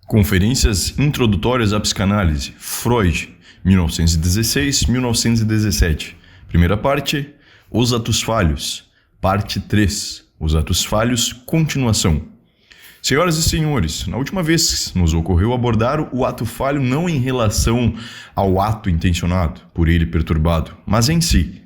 Conferências Introdutórias à Psicanálise, Freud, 1916-1917. Primeira parte, Os Atos Falhos. Parte 3, Os Atos Falhos, continuação. Senhoras e senhores, na última vez nos ocorreu abordar o ato falho não em relação ao ato intencionado, por ele perturbado, mas em si.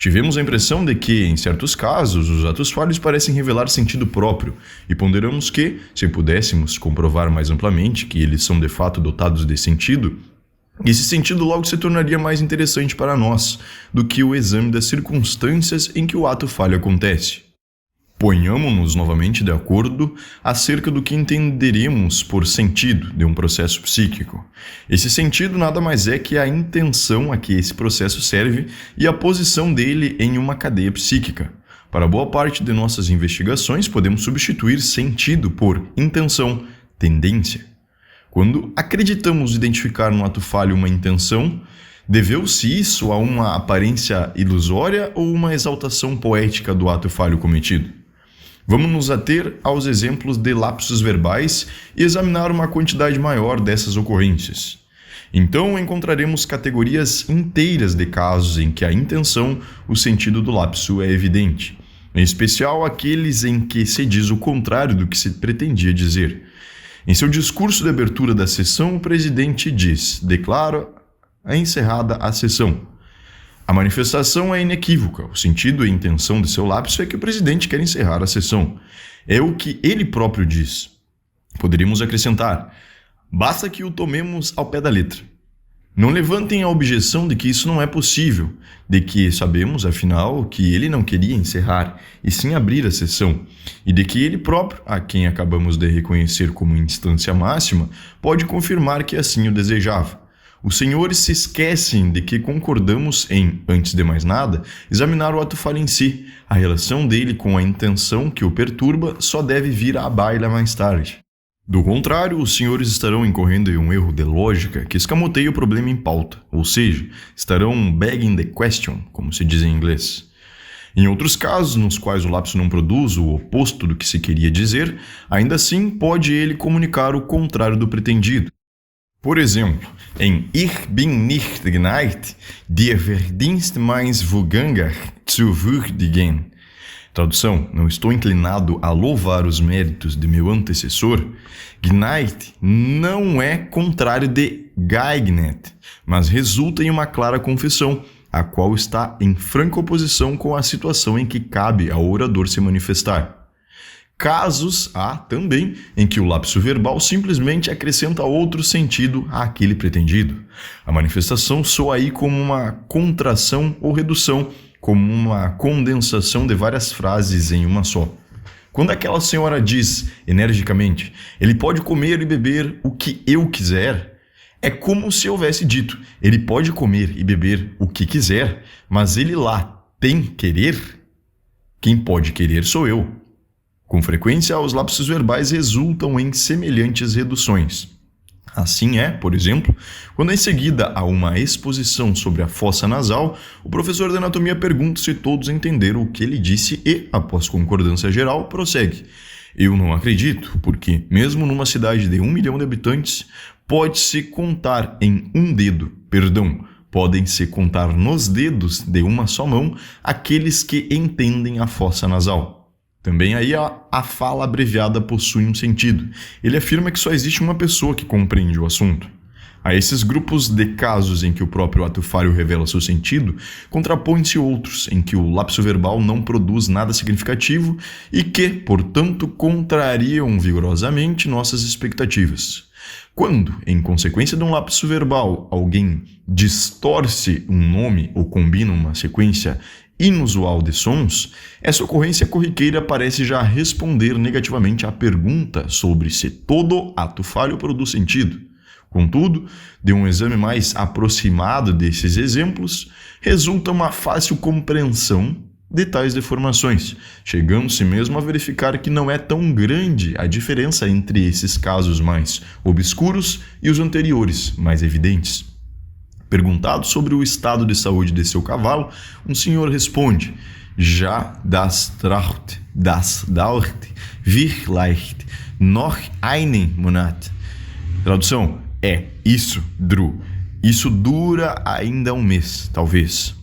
Tivemos a impressão de que, em certos casos, os atos falhos parecem revelar sentido próprio e ponderamos que, se pudéssemos comprovar mais amplamente que eles são de fato dotados de sentido, esse sentido logo se tornaria mais interessante para nós do que o exame das circunstâncias em que o ato falho acontece. Ponhamo-nos novamente de acordo acerca do que entenderemos por sentido de um processo psíquico. Esse sentido nada mais é que a intenção a que esse processo serve e a posição dele em uma cadeia psíquica. Para boa parte de nossas investigações, podemos substituir sentido por intenção, tendência. Quando acreditamos identificar no ato falho uma intenção, deveu-se isso a uma aparência ilusória ou uma exaltação poética do ato falho cometido? Vamos nos ater aos exemplos de lapsos verbais e examinar uma quantidade maior dessas ocorrências. Então encontraremos categorias inteiras de casos em que a intenção, o sentido do lapso é evidente, em especial aqueles em que se diz o contrário do que se pretendia dizer. Em seu discurso de abertura da sessão, o presidente declara encerrada a sessão. A manifestação é inequívoca. O sentido e a intenção de seu lapso é que o presidente quer encerrar a sessão. É o que ele próprio diz. Poderíamos acrescentar: basta que o tomemos ao pé da letra. Não levantem a objeção de que isso não é possível, de que sabemos, afinal, que ele não queria encerrar, e sim abrir a sessão, e de que ele próprio, a quem acabamos de reconhecer como instância máxima, pode confirmar que assim o desejava. Os senhores se esquecem de que concordamos em, antes de mais nada, examinar o ato falho em si. A relação dele com a intenção que o perturba só deve vir à baila mais tarde. Do contrário, os senhores estarão incorrendo em um erro de lógica que escamoteia o problema em pauta, ou seja, estarão begging the question, como se diz em inglês. Em outros casos, nos quais o lapso não produz o oposto do que se queria dizer, ainda assim pode ele comunicar o contrário do pretendido. Por exemplo, em Ich bin nicht geneigt, die Verdienst meines Vorgängers zu würdigen. Tradução: não estou inclinado a louvar os méritos de meu antecessor. Geneigt não é contrário de geeignet, mas resulta em uma clara confissão, a qual está em franca oposição com a situação em que cabe ao orador se manifestar. Casos há também em que o lapso verbal simplesmente acrescenta outro sentido àquele pretendido. A manifestação soa aí como uma contração ou redução, como uma condensação de várias frases em uma só. Quando aquela senhora diz, energicamente, ele pode comer e beber o que eu quiser, é como se houvesse dito, ele pode comer e beber o que quiser, mas ele lá tem querer? Quem pode querer sou eu. Com frequência, os lapsos verbais resultam em semelhantes reduções. Assim é, por exemplo, quando em seguida a uma exposição sobre a fossa nasal, o professor de anatomia pergunta se todos entenderam o que ele disse e, após concordância geral, prossegue. Eu não acredito, porque, mesmo numa cidade de 1 milhão de habitantes, pode-se contar em podem-se contar nos dedos de uma só mão aqueles que entendem a fossa nasal. Também aí a fala abreviada possui um sentido. Ele afirma que só existe uma pessoa que compreende o assunto. A esses grupos de casos em que o próprio ato falho revela seu sentido, contrapõem-se outros em que o lapso verbal não produz nada significativo e que, portanto, contrariam vigorosamente nossas expectativas. Quando, em consequência de um lapso verbal, alguém distorce um nome ou combina uma sequência inusual de sons, essa ocorrência corriqueira parece já responder negativamente à pergunta sobre se todo ato falho produz sentido. Contudo, de um exame mais aproximado desses exemplos, resulta uma fácil compreensão de tais deformações, chegando-se mesmo a verificar que não é tão grande a diferença entre esses casos mais obscuros e os anteriores, mais evidentes. Perguntado sobre o estado de saúde de seu cavalo, um senhor responde: Já das dauert wirklich noch einen Monat. Tradução: isso, Drew. Isso dura ainda um mês, talvez.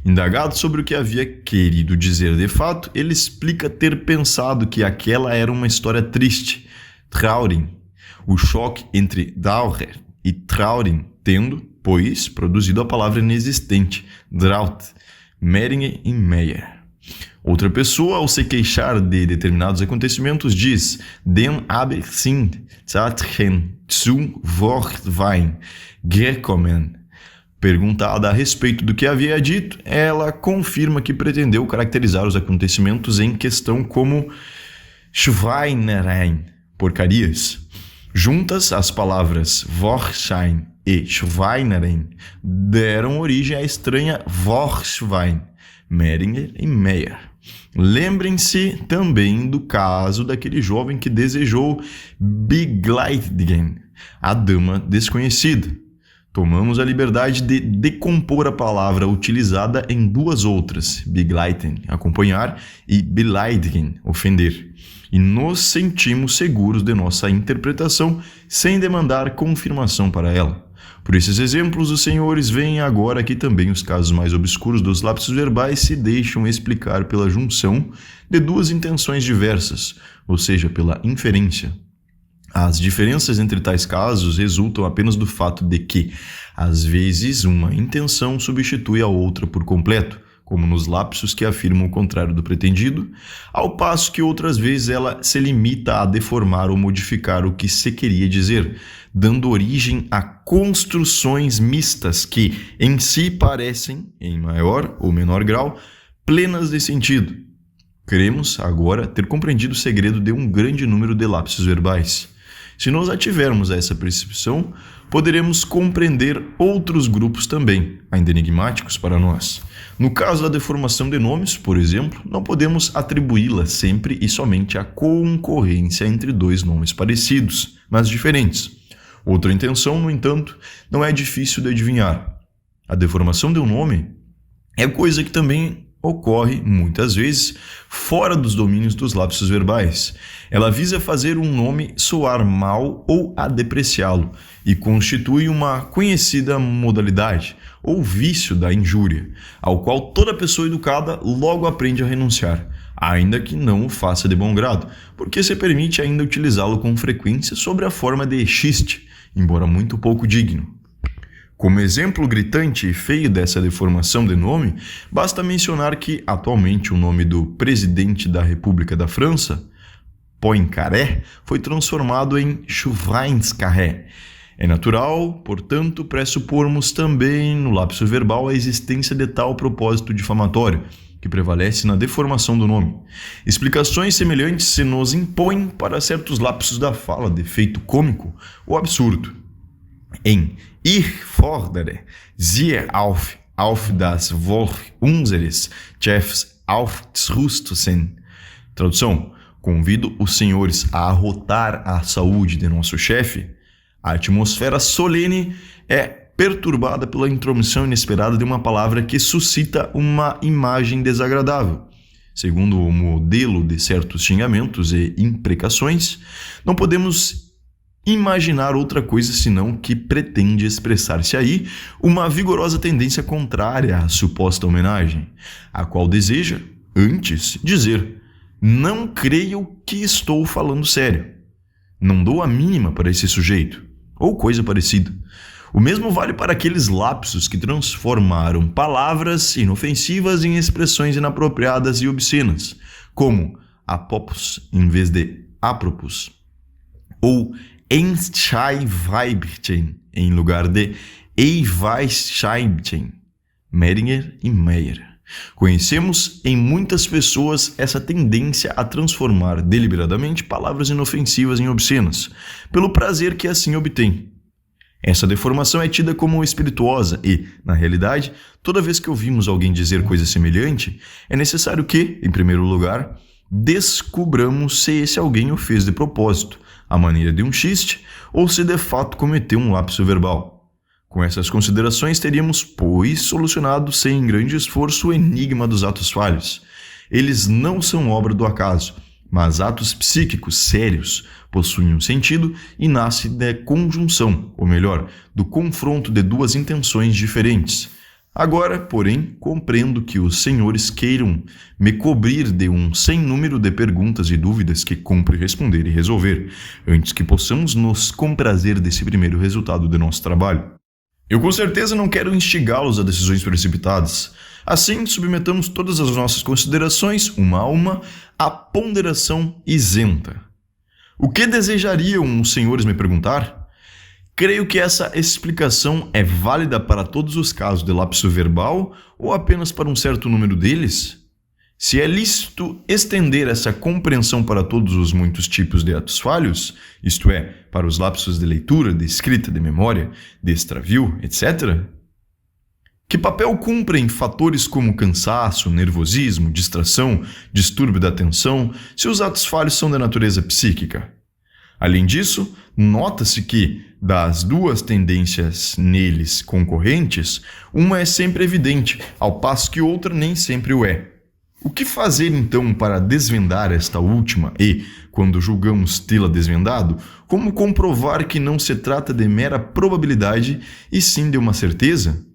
Indagado sobre o que havia querido dizer de fato, ele explica ter pensado que aquela era uma história triste, traurig, o choque entre Dauer e traurig tendo, pois, produzido a palavra inexistente, drought, Meringer e Meyer. Outra pessoa, ao se queixar de determinados acontecimentos, diz: "Dem habe sind Zeitchen zum Wortwein gekommen." Perguntada a respeito do que havia dito, ela confirma que pretendeu caracterizar os acontecimentos em questão como Schweinereien, porcarias. Juntas, as palavras Wortschein e Schweinereien deram origem à estranha Wortschwein, Meringer e Meyer. Lembrem-se também do caso daquele jovem que desejou Begleitigen, a dama desconhecida. Tomamos a liberdade de decompor a palavra utilizada em duas outras, begleiten, acompanhar, e beleidigen, ofender. E nos sentimos seguros de nossa interpretação sem demandar confirmação para ela. Por esses exemplos, os senhores veem agora que também os casos mais obscuros dos lapsos verbais se deixam explicar pela junção de duas intenções diversas, ou seja, pela inferência. As diferenças entre tais casos resultam apenas do fato de que, às vezes, uma intenção substitui a outra por completo, como nos lapsos que afirmam o contrário do pretendido, ao passo que outras vezes ela se limita a deformar ou modificar o que se queria dizer, dando origem a construções mistas que, em si, parecem, em maior ou menor grau, plenas de sentido. Queremos, agora, ter compreendido o segredo de um grande número de lapsos verbais. Se nós ativermos essa percepção, poderemos compreender outros grupos também, ainda enigmáticos para nós. No caso da deformação de nomes, por exemplo, não podemos atribuí-la sempre e somente à concorrência entre dois nomes parecidos, mas diferentes. Outra intenção, no entanto, não é difícil de adivinhar. A deformação de um nome é coisa que também ocorre, muitas vezes, fora dos domínios dos lapsos verbais. Ela visa fazer um nome soar mal ou a depreciá-lo e constitui uma conhecida modalidade ou vício da injúria, ao qual toda pessoa educada logo aprende a renunciar, ainda que não o faça de bom grado, porque se permite ainda utilizá-lo com frequência sob a forma de xiste, embora muito pouco digno. Como exemplo gritante e feio dessa deformação de nome, basta mencionar que, atualmente, o nome do presidente da República da França, Poincaré, foi transformado em Chuvainscarré. É natural, portanto, pressupormos também no lapso verbal a existência de tal propósito difamatório, que prevalece na deformação do nome. Explicações semelhantes se nos impõem para certos lapsos da fala de efeito cômico ou absurdo. Em Ich fordere Sie auf das Wohl unseres Chefs aufzurüsten. Tradução: convido os senhores a arrotar a saúde de nosso chefe. A atmosfera solene é perturbada pela intromissão inesperada de uma palavra que suscita uma imagem desagradável. Segundo o modelo de certos xingamentos e imprecações, não podemos imaginar outra coisa senão que pretende expressar-se aí uma vigorosa tendência contrária à suposta homenagem, a qual deseja, antes, dizer: não creio que estou falando sério. Não dou a mínima para esse sujeito, ou coisa parecida. O mesmo vale para aqueles lapsos que transformaram palavras inofensivas em expressões inapropriadas e obscenas, como apopos em vez de apropos, ou Einschweibchen em lugar de Eiweißscheibchen, Meringer e Meyer. Conhecemos em muitas pessoas essa tendência a transformar deliberadamente palavras inofensivas em obscenas, pelo prazer que assim obtém. Essa deformação é tida como espirituosa e, na realidade, toda vez que ouvimos alguém dizer coisa semelhante, é necessário que, em primeiro lugar, descubramos se esse alguém o fez de propósito, à maneira de um xiste, ou se de fato cometeu um lapso verbal. Com essas considerações, teríamos, pois, solucionado sem grande esforço o enigma dos atos falhos. Eles não são obra do acaso, mas atos psíquicos sérios possuem um sentido e nascem da conjunção, ou melhor, do confronto de duas intenções diferentes. Agora, porém, compreendo que os senhores queiram me cobrir de um sem número de perguntas e dúvidas que cumpre responder e resolver, antes que possamos nos comprazer desse primeiro resultado do nosso trabalho. Eu com certeza não quero instigá-los a decisões precipitadas. Assim, submetamos todas as nossas considerações, uma a uma, à ponderação isenta. O que desejariam os senhores me perguntar? Creio que essa explicação é válida para todos os casos de lapso verbal ou apenas para um certo número deles? Se é lícito estender essa compreensão para todos os muitos tipos de atos falhos, isto é, para os lapsos de leitura, de escrita, de memória, de extravio, etc., que papel cumprem fatores como cansaço, nervosismo, distração, distúrbio da atenção, se os atos falhos são de natureza psíquica? Além disso, nota-se que, das duas tendências neles concorrentes, uma é sempre evidente, ao passo que outra nem sempre o é. O que fazer então para desvendar esta última e, quando julgamos tê-la desvendado, como comprovar que não se trata de mera probabilidade e sim de uma certeza?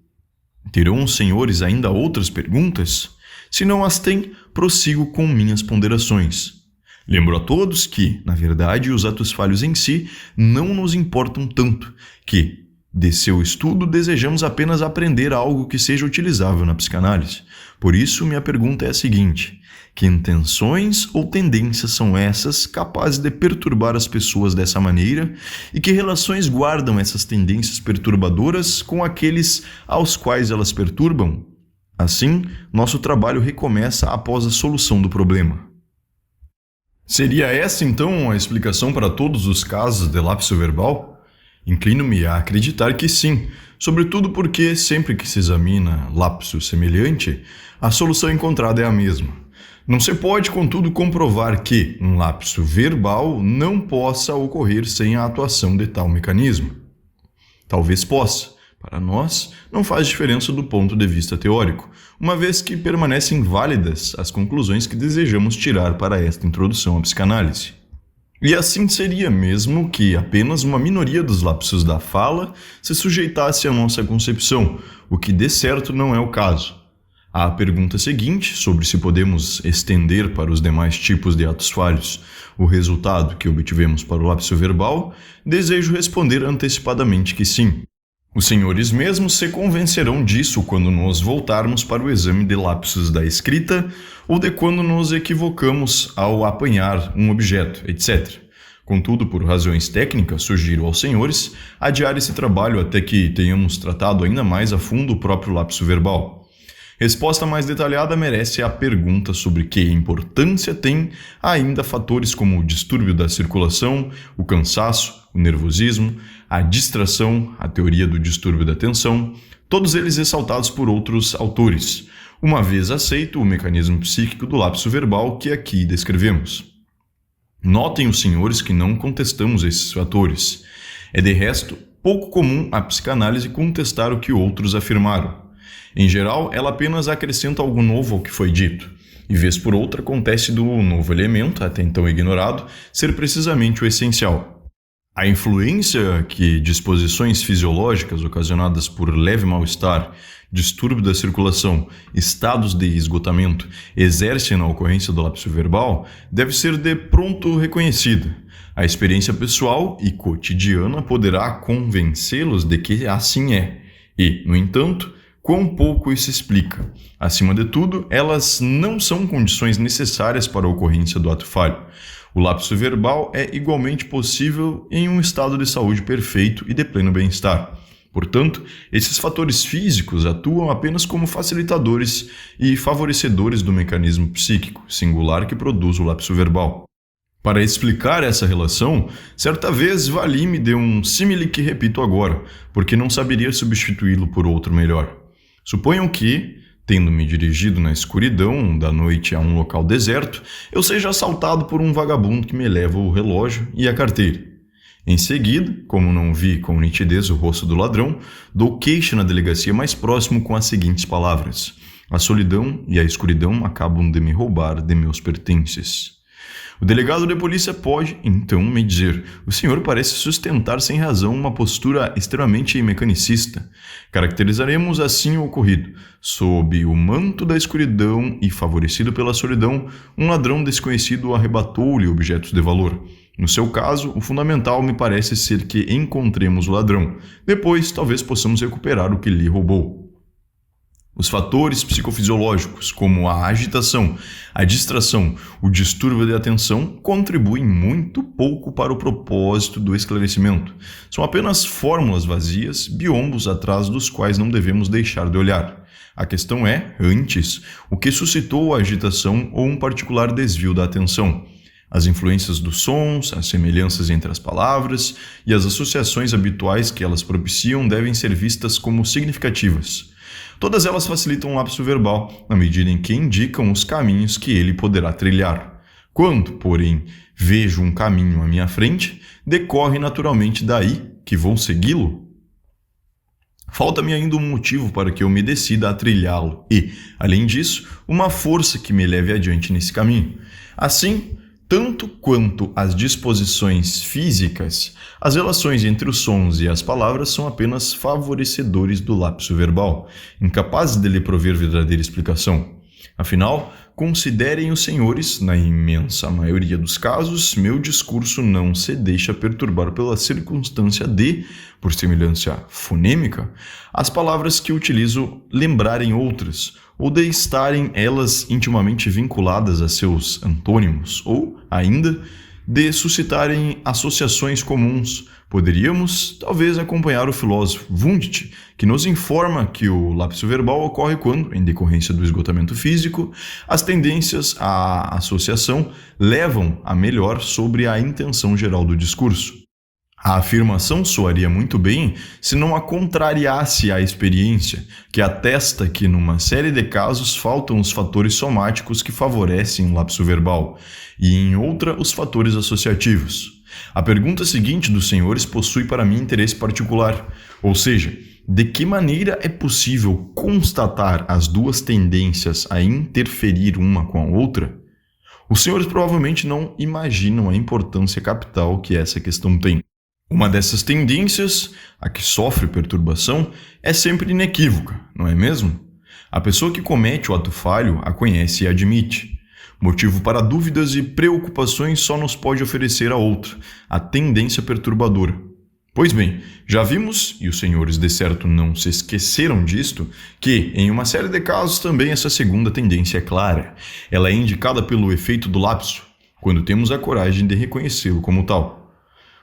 Terão os senhores ainda outras perguntas? Se não as têm, prossigo com minhas ponderações. Lembro a todos que, na verdade, os atos falhos em si não nos importam tanto, que, de seu estudo, desejamos apenas aprender algo que seja utilizável na psicanálise. Por isso, minha pergunta é a seguinte: que intenções ou tendências são essas capazes de perturbar as pessoas dessa maneira e que relações guardam essas tendências perturbadoras com aqueles aos quais elas perturbam? Assim, nosso trabalho recomeça após a solução do problema. Seria essa, então, a explicação para todos os casos de lapso verbal? Inclino-me a acreditar que sim, sobretudo porque, sempre que se examina lapso semelhante, a solução encontrada é a mesma. Não se pode, contudo, comprovar que um lapso verbal não possa ocorrer sem a atuação de tal mecanismo. Talvez possa. Para nós, não faz diferença do ponto de vista teórico, uma vez que permanecem válidas as conclusões que desejamos tirar para esta introdução à psicanálise. E assim seria mesmo que apenas uma minoria dos lapsos da fala se sujeitasse à nossa concepção, o que de certo não é o caso. À pergunta seguinte, sobre se podemos estender para os demais tipos de atos falhos o resultado que obtivemos para o lapso verbal, desejo responder antecipadamente que sim. Os senhores mesmos se convencerão disso quando nos voltarmos para o exame de lapsos da escrita ou de quando nos equivocamos ao apanhar um objeto, etc. Contudo, por razões técnicas, sugiro aos senhores adiar esse trabalho até que tenhamos tratado ainda mais a fundo o próprio lapso verbal. Resposta mais detalhada merece a pergunta sobre que importância tem ainda fatores como o distúrbio da circulação, o cansaço, o nervosismo, a distração, a teoria do distúrbio da atenção, todos eles ressaltados por outros autores, uma vez aceito o mecanismo psíquico do lapso verbal que aqui descrevemos. Notem os senhores que não contestamos esses fatores. É de resto pouco comum a psicanálise contestar o que outros afirmaram. Em geral, ela apenas acrescenta algo novo ao que foi dito, e vez por outra acontece do novo elemento, até então ignorado, ser precisamente o essencial. A influência que disposições fisiológicas ocasionadas por leve mal-estar, distúrbio da circulação, estados de esgotamento exercem na ocorrência do lapso verbal deve ser de pronto reconhecida. A experiência pessoal e cotidiana poderá convencê-los de que assim é, e, no entanto, quão pouco isso explica. Acima de tudo, elas não são condições necessárias para a ocorrência do ato falho. O lapso verbal é igualmente possível em um estado de saúde perfeito e de pleno bem-estar. Portanto, esses fatores físicos atuam apenas como facilitadores e favorecedores do mecanismo psíquico singular que produz o lapso verbal. Para explicar essa relação, certa vez vali-me de um símile que repito agora, porque não saberia substituí-lo por outro melhor. Suponham que, tendo-me dirigido na escuridão da noite a um local deserto, eu seja assaltado por um vagabundo que me leva o relógio e a carteira. Em seguida, como não vi com nitidez o rosto do ladrão, dou queixa na delegacia mais próximo com as seguintes palavras: a solidão e a escuridão acabam de me roubar de meus pertences. O delegado de polícia pode, então, me dizer: o senhor parece sustentar sem razão uma postura extremamente mecanicista. Caracterizaremos assim o ocorrido. Sob o manto da escuridão e favorecido pela solidão, um ladrão desconhecido arrebatou-lhe objetos de valor. No seu caso, o fundamental me parece ser que encontremos o ladrão. Depois, talvez possamos recuperar o que lhe roubou. Os fatores psicofisiológicos, como a agitação, a distração, o distúrbio de atenção, contribuem muito pouco para o propósito do esclarecimento. São apenas fórmulas vazias, biombos atrás dos quais não devemos deixar de olhar. A questão é, antes, o que suscitou a agitação ou um particular desvio da atenção. As influências dos sons, as semelhanças entre as palavras e as associações habituais que elas propiciam devem ser vistas como significativas. Todas elas facilitam o lapso verbal, na medida em que indicam os caminhos que ele poderá trilhar. Quando, porém, vejo um caminho à minha frente, decorre naturalmente daí que vou segui-lo. Falta-me ainda um motivo para que eu me decida a trilhá-lo e, além disso, uma força que me leve adiante nesse caminho. Assim, tanto quanto as disposições físicas, as relações entre os sons e as palavras são apenas favorecedores do lapso verbal, incapazes de lhe prover verdadeira explicação. Afinal, considerem os senhores, na imensa maioria dos casos, meu discurso não se deixa perturbar pela circunstância de, por semelhança fonêmica, as palavras que utilizo lembrarem outras, ou de estarem elas intimamente vinculadas a seus antônimos, ou, ainda, de suscitarem associações comuns. Poderíamos, talvez, acompanhar o filósofo Wundt, que nos informa que o lapso verbal ocorre quando, em decorrência do esgotamento físico, as tendências à associação levam a melhor sobre a intenção geral do discurso. A afirmação soaria muito bem se não a contrariasse a experiência, que atesta que numa série de casos faltam os fatores somáticos que favorecem o lapso verbal, e em outra os fatores associativos. A pergunta seguinte dos senhores possui para mim interesse particular, ou seja, de que maneira é possível constatar as duas tendências a interferir uma com a outra? Os senhores provavelmente não imaginam a importância capital que essa questão tem. Uma dessas tendências, a que sofre perturbação, é sempre inequívoca, não é mesmo? A pessoa que comete o ato falho a conhece e admite. Motivo para dúvidas e preocupações só nos pode oferecer a outra, a tendência perturbadora. Pois bem, já vimos, e os senhores de certo não se esqueceram disto, que, em uma série de casos, também essa segunda tendência é clara. Ela é indicada pelo efeito do lapso, quando temos a coragem de reconhecê-lo como tal.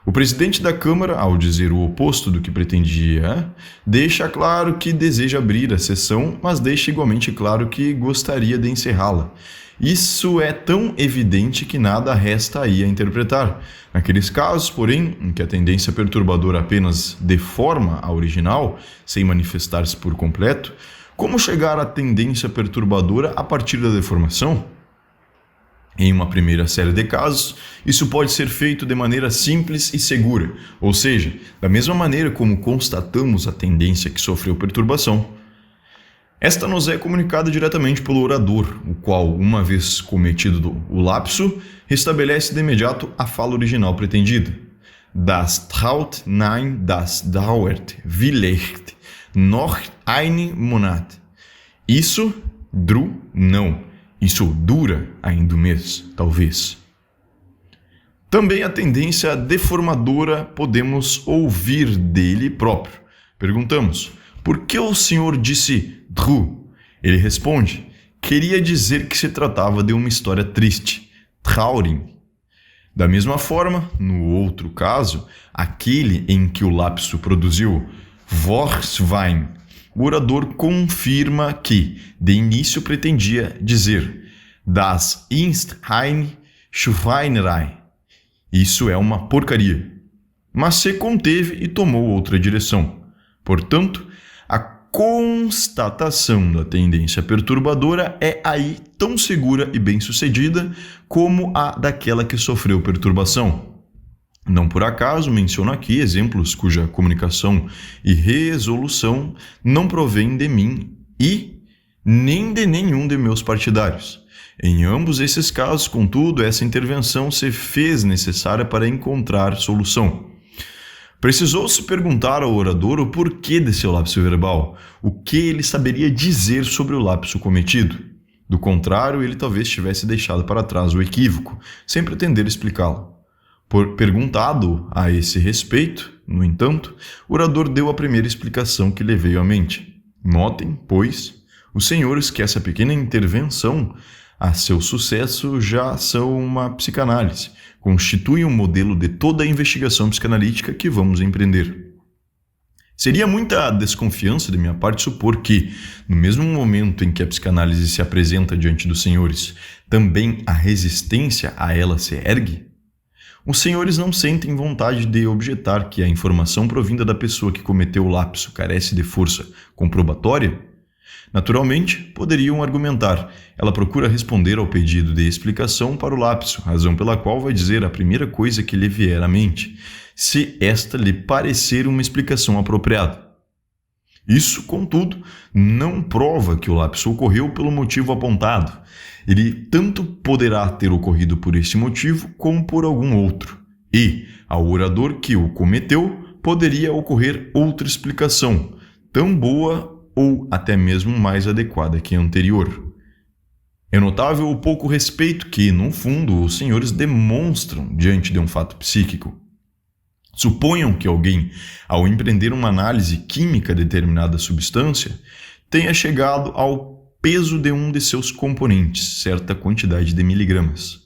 O presidente da Câmara, ao dizer o oposto do que pretendia, deixa claro que deseja abrir a sessão, mas deixa igualmente claro que gostaria de encerrá-la. Isso é tão evidente que nada resta aí a interpretar. Naqueles casos, porém, em que a tendência perturbadora apenas deforma a original, sem manifestar-se por completo, como chegar à tendência perturbadora a partir da deformação? Em uma primeira série de casos, isso pode ser feito de maneira simples e segura, ou seja, da mesma maneira como constatamos a tendência que sofreu perturbação. Esta nos é comunicada diretamente pelo orador, o qual, uma vez cometido o lapso, restabelece de imediato a fala original pretendida. Das traut nein, das dauert vielleicht noch einen Monat. Isso, não. Isso dura ainda um mês, talvez. Também a tendência deformadora podemos ouvir dele próprio. Perguntamos, por que o senhor disse dru? Ele responde, queria dizer que se tratava de uma história triste, traurig. Da mesma forma, no outro caso, aquele em que o lapso produziu Vorswein, o orador confirma que, de início, pretendia dizer Das ist ein Schweinerei. Isso é uma porcaria. Mas se conteve e tomou outra direção. Portanto, a constatação da tendência perturbadora é aí tão segura e bem-sucedida como a daquela que sofreu perturbação. Não por acaso menciono aqui exemplos cuja comunicação e resolução não provém de mim e nem de nenhum de meus partidários. Em ambos esses casos, contudo, essa intervenção se fez necessária para encontrar solução. Precisou-se perguntar ao orador o porquê de seu lapso verbal, o que ele saberia dizer sobre o lapso cometido. Do contrário, ele talvez tivesse deixado para trás o equívoco, sem pretender explicá-lo. Perguntado a esse respeito, no entanto, o orador deu a primeira explicação que lhe veio à mente. Notem, pois, os senhores que essa pequena intervenção a seu sucesso já são uma psicanálise, constitui um modelo de toda a investigação psicanalítica que vamos empreender. Seria muita desconfiança de minha parte supor que, no mesmo momento em que a psicanálise se apresenta diante dos senhores, também a resistência a ela se ergue? Os senhores não sentem vontade de objetar que a informação provinda da pessoa que cometeu o lapso carece de força comprobatória? Naturalmente, poderiam argumentar, ela procura responder ao pedido de explicação para o lapso, razão pela qual vai dizer a primeira coisa que lhe vier à mente, se esta lhe parecer uma explicação apropriada. Isso, contudo, não prova que o lapso ocorreu pelo motivo apontado. Ele tanto poderá ter ocorrido por esse motivo como por algum outro. E, ao orador que o cometeu, poderia ocorrer outra explicação, tão boa ou até mesmo mais adequada que a anterior. É notável o pouco respeito que, no fundo, os senhores demonstram diante de um fato psíquico. Suponham que alguém, ao empreender uma análise química de determinada substância, tenha chegado ao peso de um de seus componentes, certa quantidade de miligramas.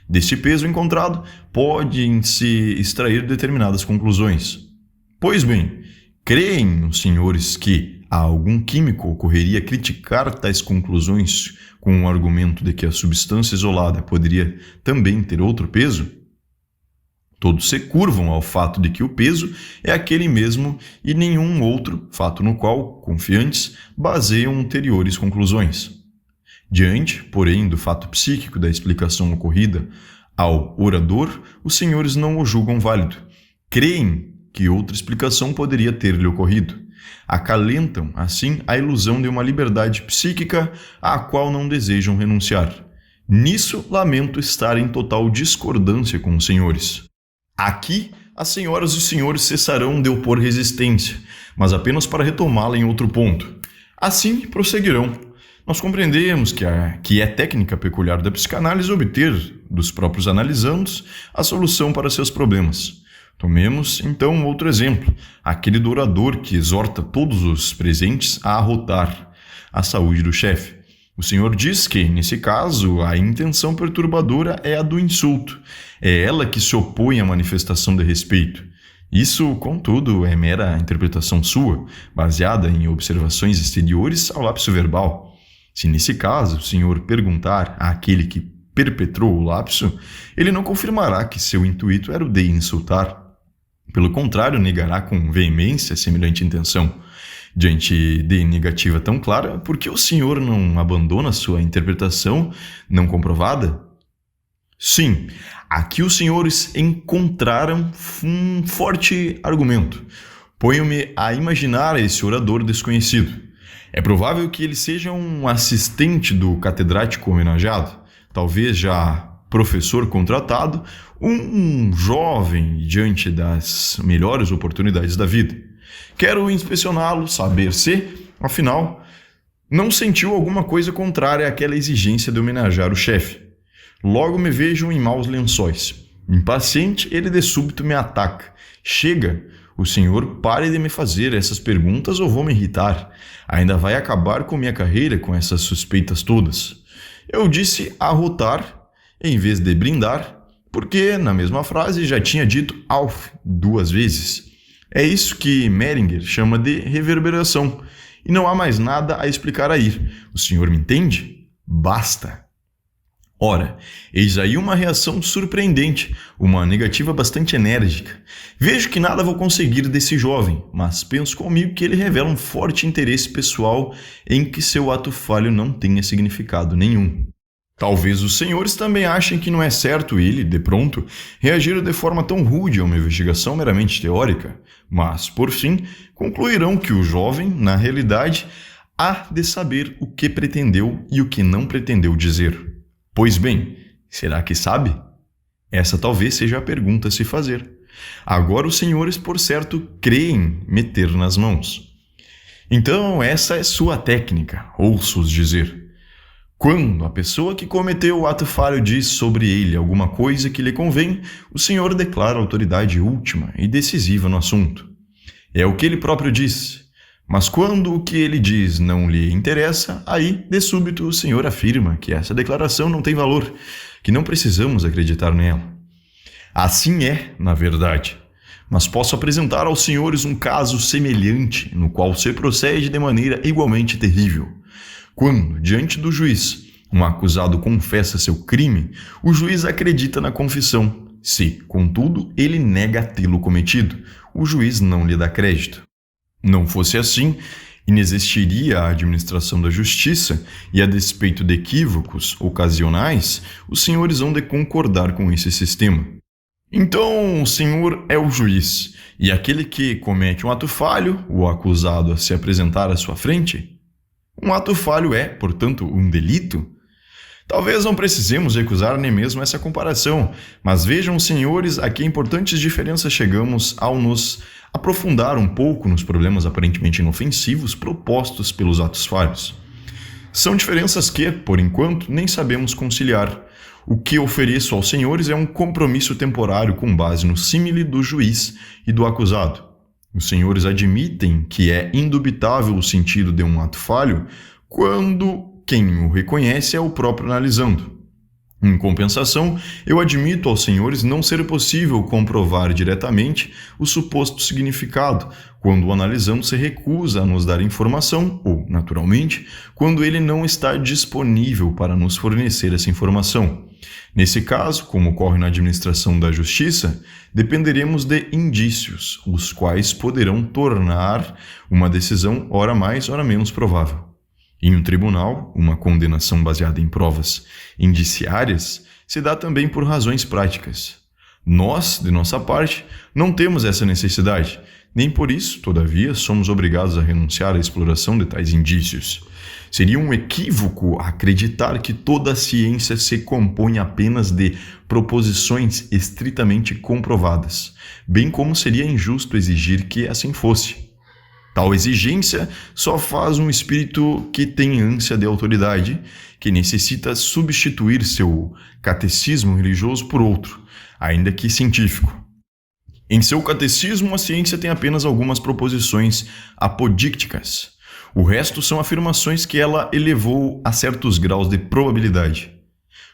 Desse peso encontrado, podem-se extrair determinadas conclusões. Pois bem, creem os senhores que a algum químico ocorreria criticar tais conclusões com o argumento de que a substância isolada poderia também ter outro peso? Todos se curvam ao fato de que o peso é aquele mesmo e nenhum outro, fato no qual, confiantes, baseiam anteriores conclusões. Diante, porém, do fato psíquico da explicação ocorrida ao orador, os senhores não o julgam válido. Creem que outra explicação poderia ter-lhe ocorrido. Acalentam, assim, a ilusão de uma liberdade psíquica à qual não desejam renunciar. Nisso, lamento estar em total discordância com os senhores. Aqui, as senhoras e os senhores cessarão de opor resistência, mas apenas para retomá-la em outro ponto. Assim, prosseguirão. Nós compreendemos que é técnica peculiar da psicanálise obter, dos próprios analisandos, a solução para seus problemas. Tomemos, então, outro exemplo, aquele do orador que exorta todos os presentes a arrotar a saúde do chefe. O senhor diz que, nesse caso, a intenção perturbadora é a do insulto. É ela que se opõe à manifestação de respeito. Isso, contudo, é mera interpretação sua, baseada em observações exteriores ao lapso verbal. Se, nesse caso, o senhor perguntar àquele que perpetrou o lapso, ele não confirmará que seu intuito era o de insultar. Pelo contrário, negará com veemência semelhante intenção. Diante de negativa tão clara, por que o senhor não abandona sua interpretação não comprovada? Sim, aqui os senhores encontraram um forte argumento. Ponho-me a imaginar esse orador desconhecido. É provável que ele seja um assistente do catedrático homenageado, talvez já professor contratado, um jovem diante das melhores oportunidades da vida. Quero inspecioná-lo, saber se, afinal, não sentiu alguma coisa contrária àquela exigência de homenagear o chefe. Logo me vejo em maus lençóis. Impaciente, ele de súbito me ataca. Chega, o senhor pare de me fazer essas perguntas ou vou me irritar. Ainda vai acabar com minha carreira com essas suspeitas todas. Eu disse arrotar em vez de brindar, porque na mesma frase já tinha dito auf 2 vezes. É isso que Meringer chama de reverberação, e não há mais nada a explicar aí. O senhor me entende? Basta. Ora, eis aí uma reação surpreendente, uma negativa bastante enérgica. Vejo que nada vou conseguir desse jovem, mas penso comigo que ele revela um forte interesse pessoal em que seu ato falho não tenha significado nenhum. Talvez os senhores também achem que não é certo ele, de pronto, reagir de forma tão rude a uma investigação meramente teórica, mas, por fim, concluirão que o jovem, na realidade, há de saber o que pretendeu e o que não pretendeu dizer. Pois bem, será que sabe? Essa talvez seja a pergunta a se fazer. Agora os senhores, por certo, creem meter nas mãos. Então, essa é sua técnica, ouço-os dizer. Quando a pessoa que cometeu o ato falho diz sobre ele alguma coisa que lhe convém, o senhor declara autoridade última e decisiva no assunto. É o que ele próprio diz. Mas quando o que ele diz não lhe interessa, aí, de súbito, o senhor afirma que essa declaração não tem valor, que não precisamos acreditar nela. Assim é, na verdade. Mas posso apresentar aos senhores um caso semelhante, no qual se procede de maneira igualmente terrível. Quando, diante do juiz, um acusado confessa seu crime, o juiz acredita na confissão. Se, contudo, ele nega tê-lo cometido, o juiz não lhe dá crédito. Não fosse assim, inexistiria a administração da justiça e, a despeito de equívocos ocasionais, os senhores hão de concordar com esse sistema. Então, o senhor é o juiz, e aquele que comete um ato falho, o acusado a se apresentar à sua frente? Um ato falho é, portanto, um delito? Talvez não precisemos recusar nem mesmo essa comparação, mas vejam, senhores, a que importantes diferenças chegamos ao nos aprofundar um pouco nos problemas aparentemente inofensivos propostos pelos atos falhos. São diferenças que, por enquanto, nem sabemos conciliar. O que ofereço aos senhores é um compromisso temporário com base no símile do juiz e do acusado. Os senhores admitem que é indubitável o sentido de um ato falho quando quem o reconhece é o próprio analisando. Em compensação, eu admito aos senhores não ser possível comprovar diretamente o suposto significado, quando o analisando se recusa a nos dar informação, ou, naturalmente, quando ele não está disponível para nos fornecer essa informação. Nesse caso, como ocorre na administração da justiça, dependeremos de indícios, os quais poderão tornar uma decisão ora mais, ora menos provável. Em um tribunal, uma condenação baseada em provas indiciárias se dá também por razões práticas. Nós, de nossa parte, não temos essa necessidade, nem por isso, todavia, somos obrigados a renunciar à exploração de tais indícios. Seria um equívoco acreditar que toda a ciência se compõe apenas de proposições estritamente comprovadas, bem como seria injusto exigir que assim fosse. Tal exigência só faz um espírito que tem ânsia de autoridade, que necessita substituir seu catecismo religioso por outro, ainda que científico. Em seu catecismo, a ciência tem apenas algumas proposições apodícticas. O resto são afirmações que ela elevou a certos graus de probabilidade.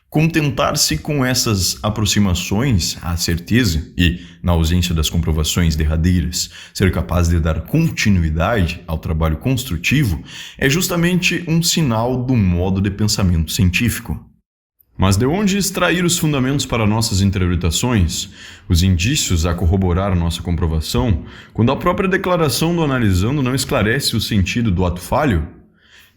Contentar-se com essas aproximações à certeza e, na ausência das comprovações derradeiras, ser capaz de dar continuidade ao trabalho construtivo é justamente um sinal do modo de pensamento científico. Mas de onde extrair os fundamentos para nossas interpretações, os indícios a corroborar nossa comprovação, quando a própria declaração do analisando não esclarece o sentido do ato falho?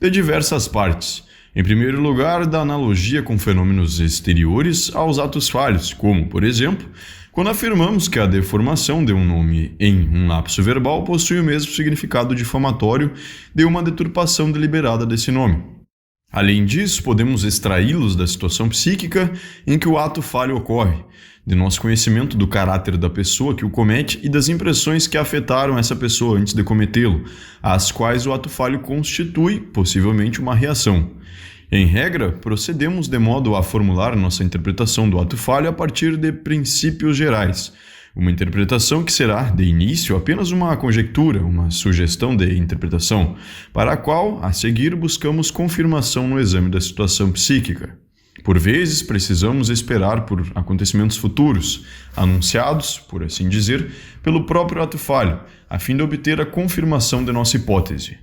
De diversas partes. Em primeiro lugar, da analogia com fenômenos exteriores aos atos falhos, como, por exemplo, quando afirmamos que a deformação de um nome em um lapso verbal possui o mesmo significado difamatório de uma deturpação deliberada desse nome. Além disso, podemos extraí-los da situação psíquica em que o ato falho ocorre, de nosso conhecimento do caráter da pessoa que o comete e das impressões que afetaram essa pessoa antes de cometê-lo, às quais o ato falho constitui, possivelmente, uma reação. Em regra, procedemos de modo a formular nossa interpretação do ato falho a partir de princípios gerais, uma interpretação que será, de início, apenas uma conjectura, uma sugestão de interpretação, para a qual, a seguir, buscamos confirmação no exame da situação psíquica. Por vezes, precisamos esperar por acontecimentos futuros, anunciados, por assim dizer, pelo próprio ato falho, a fim de obter a confirmação de nossa hipótese.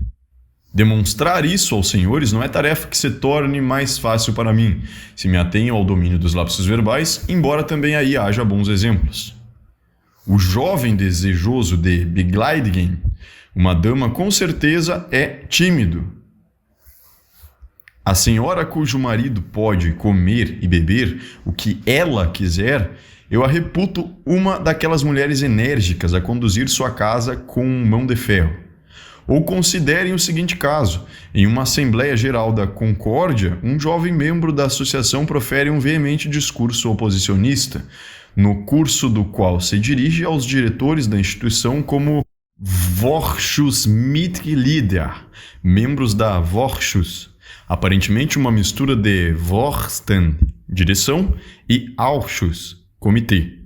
Demonstrar isso aos senhores não é tarefa que se torne mais fácil para mim, se me atenho ao domínio dos lapsos verbais, embora também aí haja bons exemplos. O jovem desejoso de begleitigen, uma dama com certeza é tímido. A senhora cujo marido pode comer e beber o que ela quiser, eu a reputo uma daquelas mulheres enérgicas a conduzir sua casa com mão de ferro. Ou considerem o seguinte caso: em uma Assembleia Geral da Concórdia, um jovem membro da associação profere um veemente discurso oposicionista, no curso do qual se dirige aos diretores da instituição como Vorschussmitglieder, membros da Vorschus, aparentemente uma mistura de Vorstand, direção, e Ausschuss, comitê.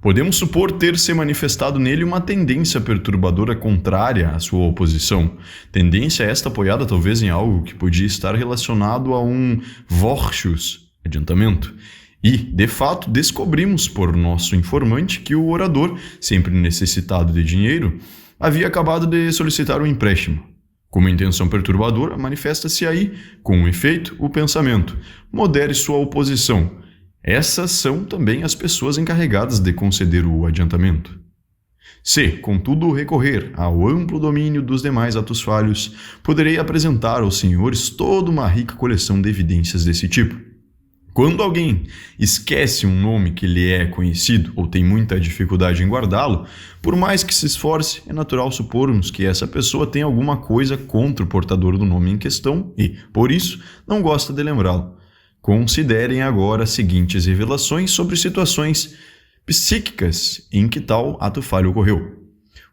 Podemos supor ter se manifestado nele uma tendência perturbadora contrária à sua oposição, tendência esta apoiada talvez em algo que podia estar relacionado a um Vorschuss, adiantamento. E, de fato, descobrimos por nosso informante que o orador, sempre necessitado de dinheiro, havia acabado de solicitar um empréstimo. Como intenção perturbadora, manifesta-se aí, com um efeito, o pensamento: modere sua oposição. Essas são também as pessoas encarregadas de conceder o adiantamento. Se, contudo, recorrer ao amplo domínio dos demais atos falhos, poderei apresentar aos senhores toda uma rica coleção de evidências desse tipo. Quando alguém esquece um nome que lhe é conhecido ou tem muita dificuldade em guardá-lo, por mais que se esforce, é natural supormos que essa pessoa tem alguma coisa contra o portador do nome em questão e, por isso, não gosta de lembrá-lo. Considerem agora as seguintes revelações sobre situações psíquicas em que tal ato falho ocorreu.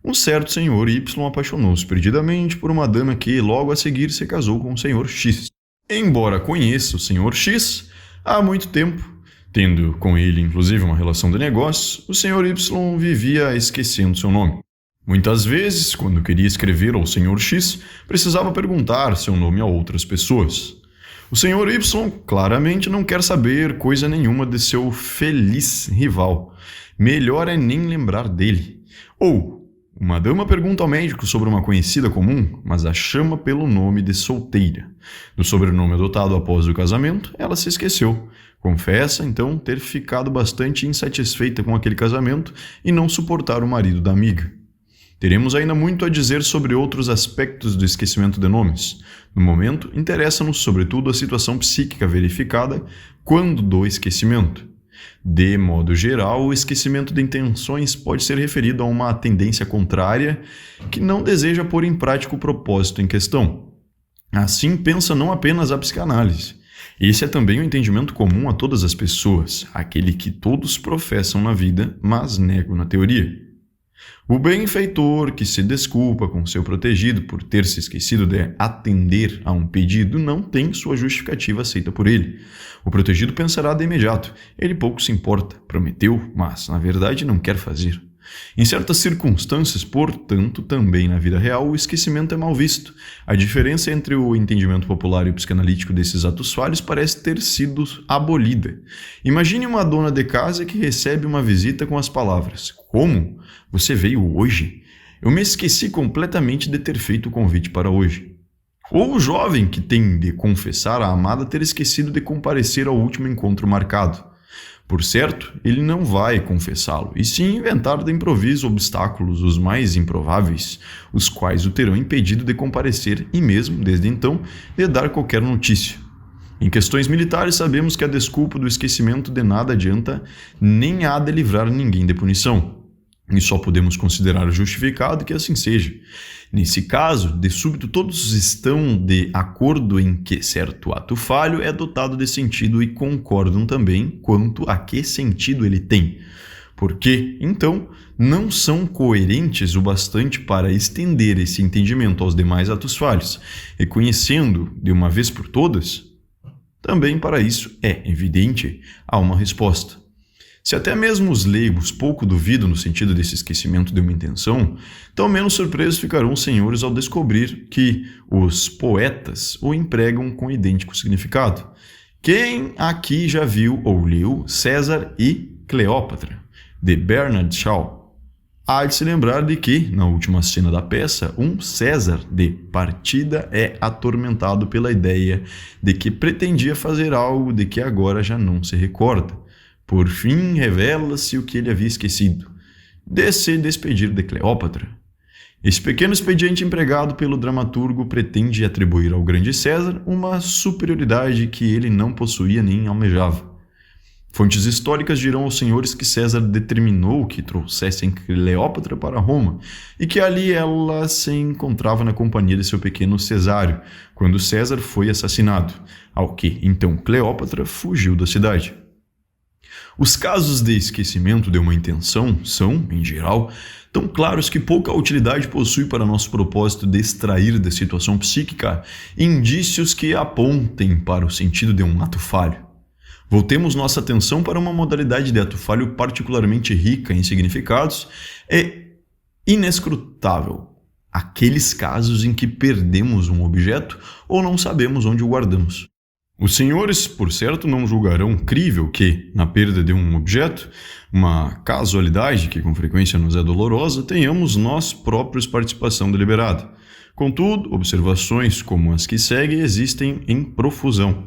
Um certo senhor Y apaixonou-se perdidamente por uma dama que, logo a seguir, se casou com o senhor X. Embora conheça o senhor X há muito tempo, tendo com ele inclusive uma relação de negócios, o senhor Y vivia esquecendo seu nome. Muitas vezes, quando queria escrever ao senhor X, precisava perguntar seu nome a outras pessoas. O senhor Y claramente não quer saber coisa nenhuma de seu feliz rival. Melhor é nem lembrar dele. Ou, uma dama pergunta ao médico sobre uma conhecida comum, mas a chama pelo nome de solteira. Do sobrenome adotado após o casamento, ela se esqueceu. Confessa, então, ter ficado bastante insatisfeita com aquele casamento e não suportar o marido da amiga. Teremos ainda muito a dizer sobre outros aspectos do esquecimento de nomes. No momento, interessa-nos sobretudo a situação psíquica verificada quando do esquecimento. De modo geral, o esquecimento de intenções pode ser referido a uma tendência contrária que não deseja pôr em prática o propósito em questão. Assim pensa não apenas a psicanálise. Esse é também o entendimento comum a todas as pessoas, aquele que todos professam na vida, mas negam na teoria. O benfeitor que se desculpa com seu protegido por ter se esquecido de atender a um pedido não tem sua justificativa aceita por ele. O protegido pensará de imediato: ele pouco se importa, prometeu, mas na verdade não quer fazer. Em certas circunstâncias, portanto, também na vida real, o esquecimento é mal visto. A diferença entre o entendimento popular e o psicanalítico desses atos falhos parece ter sido abolida. Imagine uma dona de casa que recebe uma visita com as palavras: "Como? Você veio hoje? Eu me esqueci completamente de ter feito o convite para hoje." Ou o jovem que tem de confessar à amada ter esquecido de comparecer ao último encontro marcado. Por certo, ele não vai confessá-lo, e sim inventar de improviso obstáculos os mais improváveis, os quais o terão impedido de comparecer e mesmo, desde então, de dar qualquer notícia. Em questões militares, sabemos que a desculpa do esquecimento de nada adianta, nem há de livrar ninguém de punição. E só podemos considerar justificado que assim seja. Nesse caso, de súbito todos estão de acordo em que certo ato falho é dotado de sentido e concordam também quanto a que sentido ele tem. Porque, então, não são coerentes o bastante para estender esse entendimento aos demais atos falhos, reconhecendo, de uma vez por todas? Também para isso é evidente, há uma resposta. Se até mesmo os leigos pouco duvidam no sentido desse esquecimento de uma intenção, tão menos surpresos ficarão os senhores ao descobrir que os poetas o empregam com idêntico significado. Quem aqui já viu ou leu César e Cleópatra, de Bernard Shaw? Há de se lembrar de que, na última cena da peça, um César de partida é atormentado pela ideia de que pretendia fazer algo de que agora já não se recorda. Por fim, revela-se o que ele havia esquecido, de se despedir de Cleópatra. Esse pequeno expediente empregado pelo dramaturgo pretende atribuir ao grande César uma superioridade que ele não possuía nem almejava. Fontes históricas dirão aos senhores que César determinou que trouxessem Cleópatra para Roma e que ali ela se encontrava na companhia de seu pequeno Cesário, quando César foi assassinado, ao que, então, Cleópatra fugiu da cidade. Os casos de esquecimento de uma intenção são, em geral, tão claros que pouca utilidade possui para nosso propósito de extrair da situação psíquica indícios que apontem para o sentido de um ato falho. Voltemos nossa atenção para uma modalidade de ato falho particularmente rica em significados e inescrutável: aqueles casos em que perdemos um objeto ou não sabemos onde o guardamos. Os senhores, por certo, não julgarão crível que, na perda de um objeto, uma casualidade que com frequência nos é dolorosa, tenhamos nós próprios participação deliberada. Contudo, observações como as que seguem existem em profusão.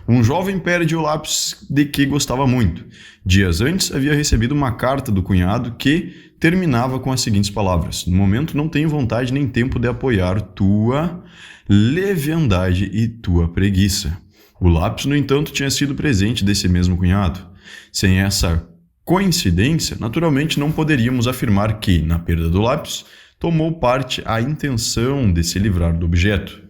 Um jovem perde o lápis de que gostava muito. Dias antes havia recebido uma carta do cunhado que terminava com as seguintes palavras: "No momento não tenho vontade nem tempo de apoiar tua leviandade e tua preguiça." O lápis, no entanto, tinha sido presente desse mesmo cunhado. Sem essa coincidência, naturalmente não poderíamos afirmar que, na perda do lápis, tomou parte a intenção de se livrar do objeto.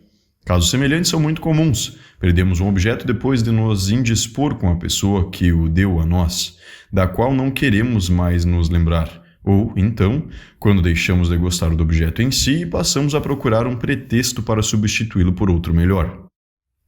Casos semelhantes são muito comuns. Perdemos um objeto depois de nos indispor com a pessoa que o deu a nós, da qual não queremos mais nos lembrar. Ou, então, quando deixamos de gostar do objeto em si e passamos a procurar um pretexto para substituí-lo por outro melhor.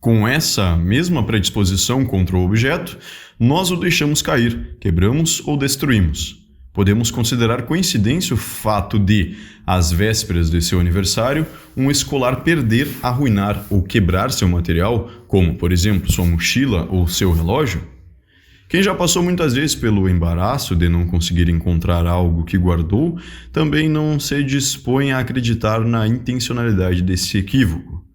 Com essa mesma predisposição contra o objeto, nós o deixamos cair, quebramos ou destruímos. Podemos considerar coincidência o fato de, às vésperas de seu aniversário, um escolar perder, arruinar ou quebrar seu material, como, por exemplo, sua mochila ou seu relógio? Quem já passou muitas vezes pelo embaraço de não conseguir encontrar algo que guardou, também não se dispõe a acreditar na intencionalidade desse equívoco.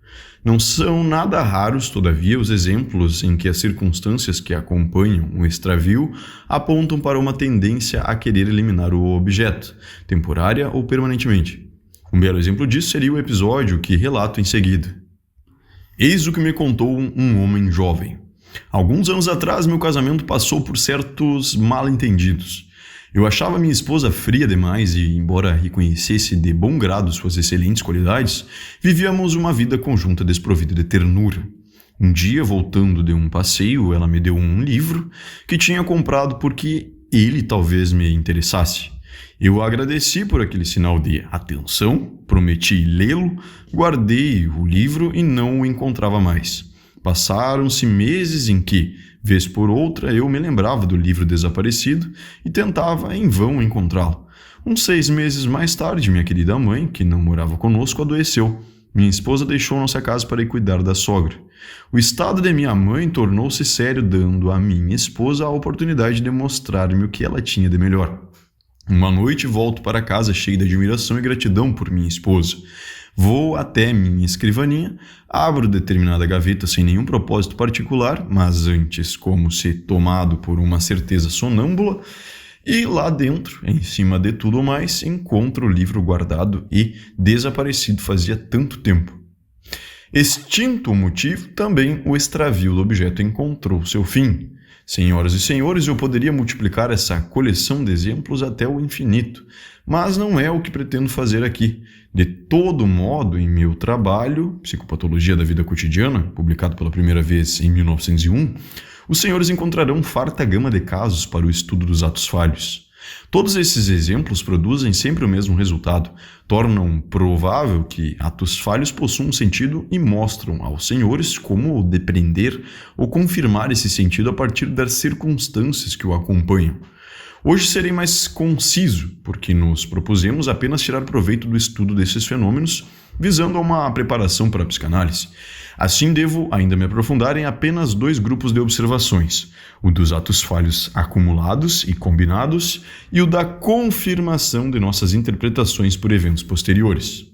Não são nada raros, todavia, os exemplos em que as circunstâncias que acompanham o extravio apontam para uma tendência a querer eliminar o objeto, temporária ou permanentemente. Um belo exemplo disso seria o episódio que relato em seguida. Eis o que me contou um homem jovem. Alguns anos atrás, meu casamento passou por certos mal-entendidos. Eu achava minha esposa fria demais e, embora reconhecesse de bom grado suas excelentes qualidades, vivíamos uma vida conjunta desprovida de ternura. Um dia, voltando de um passeio, ela me deu um livro que tinha comprado porque ele talvez me interessasse. Eu agradeci por aquele sinal de atenção, prometi lê-lo, guardei o livro e não o encontrava mais. Passaram-se meses em que, vez por outra, eu me lembrava do livro desaparecido e tentava em vão encontrá-lo. Uns 6 meses mais tarde, minha querida mãe, que não morava conosco, adoeceu. Minha esposa deixou nossa casa para ir cuidar da sogra. O estado de minha mãe tornou-se sério, dando à minha esposa a oportunidade de mostrar-me o que ela tinha de melhor. Uma noite volto para casa cheio de admiração e gratidão por minha esposa. Vou até minha escrivaninha, abro determinada gaveta sem nenhum propósito particular, mas antes como se tomado por uma certeza sonâmbula, e lá dentro, em cima de tudo mais, encontro o livro guardado e desaparecido fazia tanto tempo. Extinto o motivo, também o extravio do objeto encontrou seu fim. Senhoras e senhores, eu poderia multiplicar essa coleção de exemplos até o infinito, mas não é o que pretendo fazer aqui. De todo modo, em meu trabalho, Psicopatologia da Vida Cotidiana, publicado pela primeira vez em 1901, os senhores encontrarão farta gama de casos para o estudo dos atos falhos. Todos esses exemplos produzem sempre o mesmo resultado, tornam provável que atos falhos possuam sentido e mostram aos senhores como depreender ou confirmar esse sentido a partir das circunstâncias que o acompanham. Hoje serei mais conciso, porque nos propusemos apenas tirar proveito do estudo desses fenômenos, visando a uma preparação para a psicanálise. Assim, devo ainda me aprofundar em apenas 2 grupos de observações, o dos atos falhos acumulados e combinados e o da confirmação de nossas interpretações por eventos posteriores.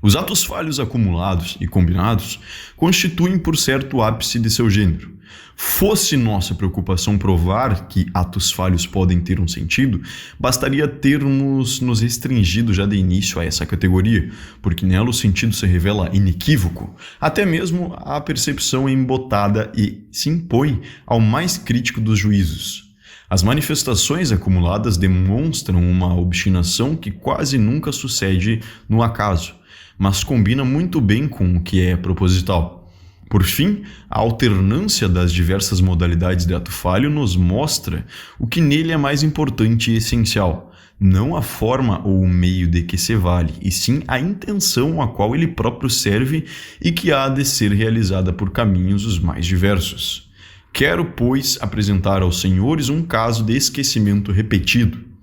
Os atos falhos acumulados e combinados constituem, por certo, o ápice de seu gênero. Fosse nossa preocupação provar que atos falhos podem ter um sentido, bastaria termos nos restringido já de início a essa categoria, porque nela o sentido se revela inequívoco, até mesmo a percepção é embotada e se impõe ao mais crítico dos juízos. As manifestações acumuladas demonstram uma obstinação que quase nunca sucede no acaso, mas combina muito bem com o que é proposital. Por fim, a alternância das diversas modalidades de ato falho nos mostra o que nele é mais importante e essencial, não a forma ou o meio de que se vale, e sim a intenção a qual ele próprio serve e que há de ser realizada por caminhos os mais diversos. Quero, pois, apresentar aos senhores um caso de esquecimento repetido.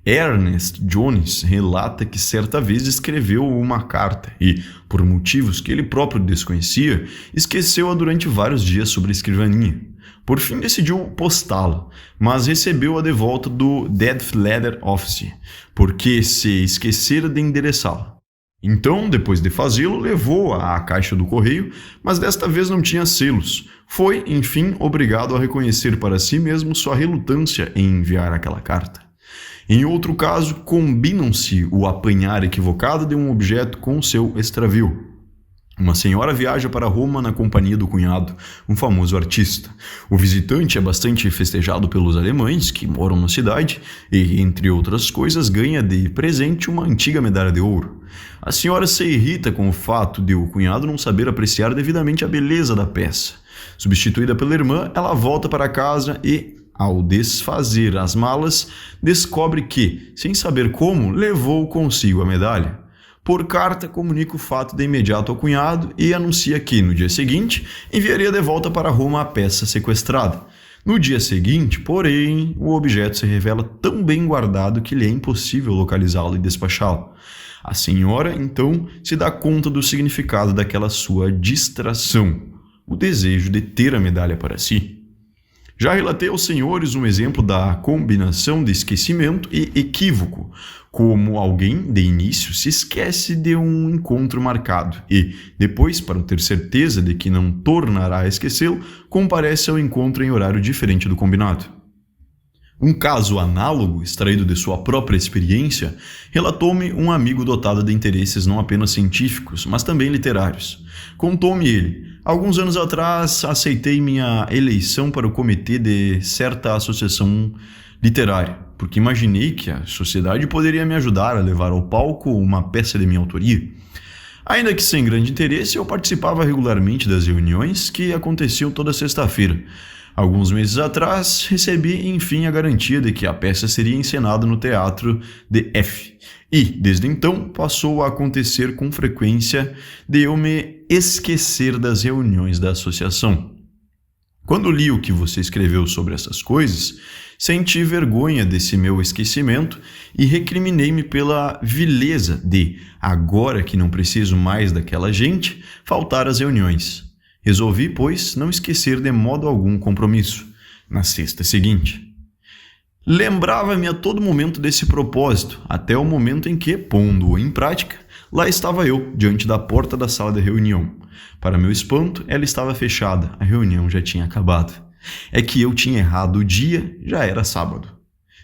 Ernest Jones relata que certa vez escreveu uma carta e, por motivos que ele próprio desconhecia, esqueceu-a durante vários dias sobre a escrivaninha. Por fim decidiu postá-la, mas recebeu-a de volta do Dead Letter Office, porque se esquecera de endereçá-la. Então, depois de fazê-lo, levou-a à caixa do correio, mas desta vez não tinha selos. Foi, enfim, obrigado a reconhecer para si mesmo sua relutância em enviar aquela carta. Em outro caso, combinam-se o apanhar equivocado de um objeto com seu extravio. Uma senhora viaja para Roma na companhia do cunhado, um famoso artista. O visitante é bastante festejado pelos alemães que moram na cidade e, entre outras coisas, ganha de presente uma antiga medalha de ouro. A senhora se irrita com o fato de o cunhado não saber apreciar devidamente a beleza da peça. Substituída pela irmã, ela volta para casa e, ao desfazer as malas, descobre que, sem saber como, levou consigo a medalha. Por carta, comunica o fato de imediato ao cunhado e anuncia que, no dia seguinte, enviaria de volta para Roma a peça sequestrada. No dia seguinte, porém, o objeto se revela tão bem guardado que lhe é impossível localizá-lo e despachá-lo. A senhora, então, se dá conta do significado daquela sua distração, o desejo de ter a medalha para si. Já relatei aos senhores um exemplo da combinação de esquecimento e equívoco, como alguém, de início, se esquece de um encontro marcado e, depois, para ter certeza de que não tornará a esquecê-lo, comparece ao encontro em horário diferente do combinado. Um caso análogo, extraído de sua própria experiência, relatou-me um amigo dotado de interesses não apenas científicos, mas também literários. Contou-me ele: alguns anos atrás, aceitei minha eleição para o comitê de certa associação literária, porque imaginei que a sociedade poderia me ajudar a levar ao palco uma peça de minha autoria. Ainda que sem grande interesse, eu participava regularmente das reuniões que aconteciam toda sexta-feira. Alguns meses atrás, recebi, enfim, a garantia de que a peça seria encenada no Teatro de F. E, desde então, passou a acontecer com frequência de eu me esquecer das reuniões da associação. Quando li o que você escreveu sobre essas coisas, senti vergonha desse meu esquecimento e recriminei-me pela vileza de, agora que não preciso mais daquela gente, faltar às reuniões. Resolvi, pois, não esquecer de modo algum o compromisso. Na sexta seguinte, lembrava-me a todo momento desse propósito, até o momento em que, pondo-o em prática, lá estava eu, diante da porta da sala de reunião. Para meu espanto, ela estava fechada, a reunião já tinha acabado. É que eu tinha errado o dia, já era sábado.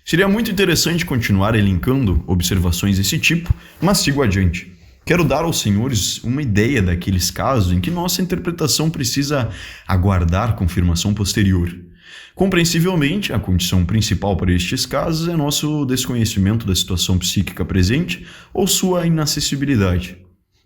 Seria muito interessante continuar elencando observações desse tipo, mas sigo adiante. Quero dar aos senhores uma ideia daqueles casos em que nossa interpretação precisa aguardar confirmação posterior. Compreensivelmente, a condição principal para estes casos é nosso desconhecimento da situação psíquica presente ou sua inacessibilidade.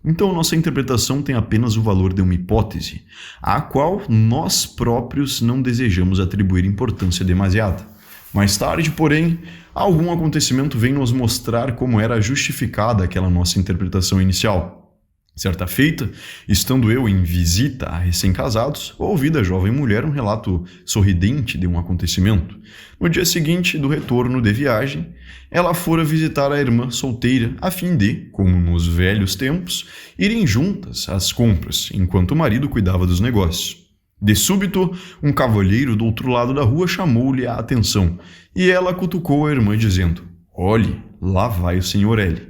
Então, nossa interpretação tem apenas o valor de uma hipótese, à qual nós próprios não desejamos atribuir importância demasiada. Mais tarde, porém, algum acontecimento vem nos mostrar como era justificada aquela nossa interpretação inicial. Certa feita, estando eu em visita a recém-casados, ouvi da jovem mulher um relato sorridente de um acontecimento. No dia seguinte do retorno de viagem, ela fora visitar a irmã solteira a fim de, como nos velhos tempos, irem juntas às compras, enquanto o marido cuidava dos negócios. De súbito, um cavalheiro do outro lado da rua chamou-lhe a atenção, e ela cutucou a irmã dizendo: "Olhe, lá vai o Sr. L."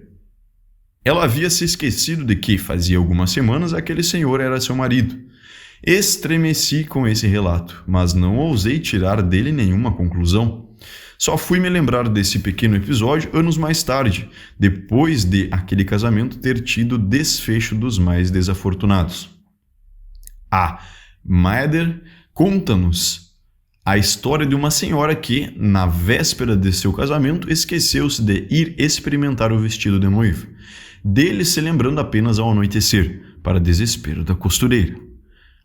Ela havia se esquecido de que, fazia algumas semanas, aquele senhor era seu marido. Estremeci com esse relato, mas não ousei tirar dele nenhuma conclusão. Só fui me lembrar desse pequeno episódio anos mais tarde, depois de aquele casamento ter tido desfecho dos mais desafortunados. A Mather conta-nos a história de uma senhora que, na véspera de seu casamento, esqueceu-se de ir experimentar o vestido de noiva, dele se lembrando apenas ao anoitecer, para desespero da costureira.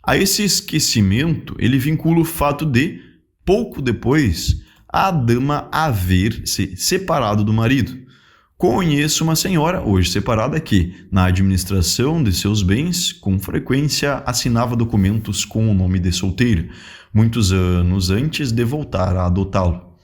A esse esquecimento ele vincula o fato de, pouco depois, a dama haver se separado do marido. Conheço uma senhora, hoje separada, que, na administração de seus bens, com frequência assinava documentos com o nome de solteira, muitos anos antes de voltar a adotá-lo.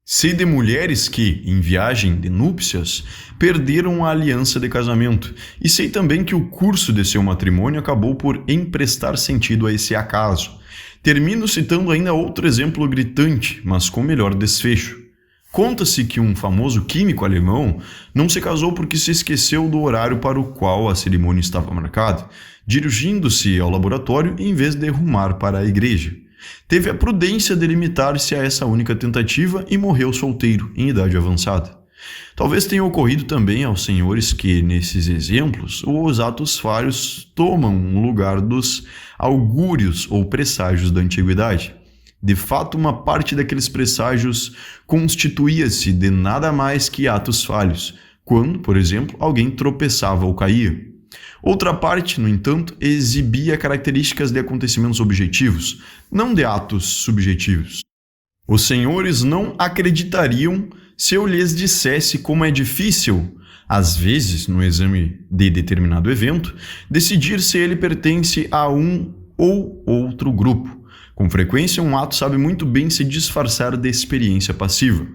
Sei de mulheres que, em viagem de núpcias, perderam a aliança de casamento, e sei também que o curso de seu matrimônio acabou por emprestar sentido a esse acaso. Termino citando ainda outro exemplo gritante, mas com melhor desfecho. Conta-se que um famoso químico alemão não se casou porque se esqueceu do horário para o qual a cerimônia estava marcada, dirigindo-se ao laboratório em vez de rumar para a igreja. Teve a prudência de limitar-se a essa única tentativa e morreu solteiro, em idade avançada. Talvez tenha ocorrido também aos senhores que, nesses exemplos, os atos falhos tomam o lugar dos augúrios ou presságios da antiguidade. De fato, uma parte daqueles presságios constituía-se de nada mais que atos falhos, quando, por exemplo, alguém tropeçava ou caía. Outra parte, no entanto, exibia características de acontecimentos objetivos, não de atos subjetivos. Os senhores não acreditariam se eu lhes dissesse como é difícil, às vezes, no exame de determinado evento, decidir se ele pertence a um ou outro grupo. Com frequência, um ato sabe muito bem se disfarçar de experiência passiva.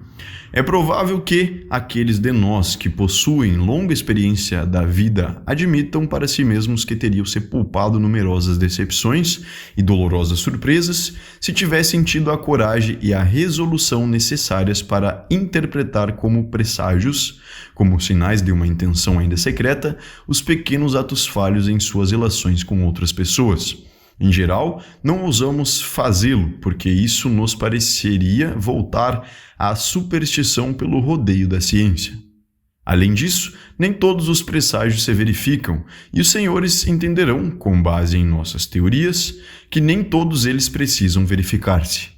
É provável que aqueles de nós que possuem longa experiência da vida admitam para si mesmos que teriam se poupado numerosas decepções e dolorosas surpresas se tivessem tido a coragem e a resolução necessárias para interpretar como presságios, como sinais de uma intenção ainda secreta, os pequenos atos falhos em suas relações com outras pessoas. Em geral, não ousamos fazê-lo, porque isso nos pareceria voltar à superstição pelo rodeio da ciência. Além disso, nem todos os presságios se verificam, e os senhores entenderão, com base em nossas teorias, que nem todos eles precisam verificar-se.